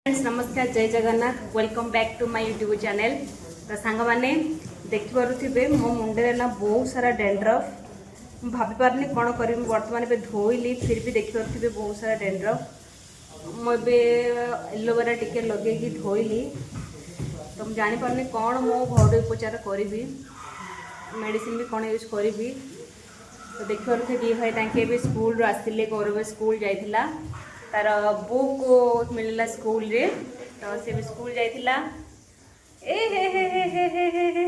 नमस्कार, जय Jagannath. Welcome back to my YouTube channel. तो सांग मैंने देखिपे मो मुंडे ना बहुत सारा डेंड्रफ। भाभी पारनी कौन करी बर्तमान ए धोइली फिर भी देखिपे बहुत सारा डेंड्रफ। मुझे एलोवेरा टिके लगे धोइली तो मुझे जापारनी कौन मो घर उपचार करी मेडिसिन भी कौन यूज करी। तो देखिए दी भाई ताके स्कूल आसिले गौरव स्कूल जाइथिला तार बुक मिलला स्कूल रे। तो से भी स्कूल जाइथिला। ए हे हे हे हे हे हे हे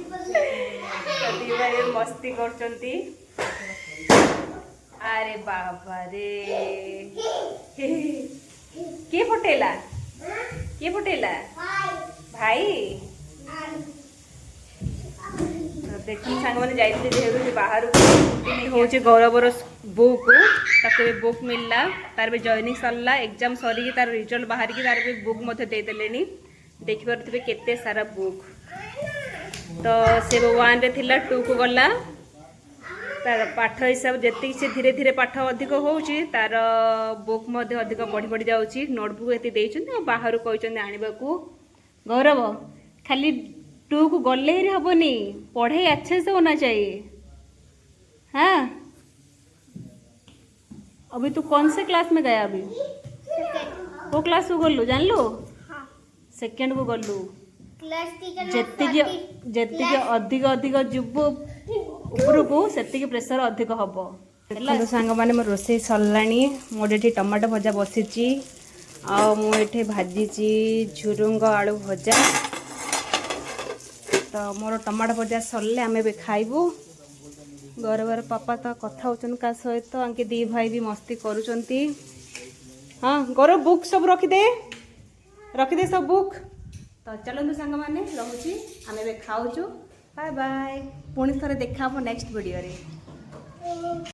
तो दी भाई मस्ती करचंती। अरे बाबा रे के फटेला भाई देखिए सांग मैंने जाइए जेहू बाहर हूँ गौरवर बुक ताके बुक मिलला तार भी जॉइनिंग सरला एग्जाम सरी तार रिजल्ट बाहर की तार भी बुक मते दे देलेनी। देखि पारथिबे केते सारा बुक। तो से 1 रे थिला 2 को गला तार पाठ हिसाब जति से धीरे धीरे पाठ अधिक होउची तार बुक मते अधिक बढ़ी बढ़ी जाउची। नोटबुक एते देइछन बाहर कहचन आनिबाकू। गौरव खाली 2 को गले ही हबनी, पढ़ाई अच्छे से होना चाहिए। हाँ अभी तू कौन से क्लास में गया? अभी को क्लास को गलु जान लो? सेकेंड को गलु। जेतिक अधिक अधिक जुब ऊपर को सेतिक प्रेशर अधिक हम। हेलो सांग मैंने मोर रोसे सरलाणी। मोर ये टमाटो भजा बसी आठे भाजी झुरुंग आलू भजा। तो मोर टमाटो भजा सरले आम ए खाइबू। गौरवर पापा तो कथा होचन का सहित आंके दी भाई भी मस्ती करुचंती। हाँ गौरव बुक सब रखिदे सब बुक। तो चलते सांग मैंने रहुची आम ए खाऊचु। Bye bye. पुणी थे देखा नेक्स्ट वीडियो रे।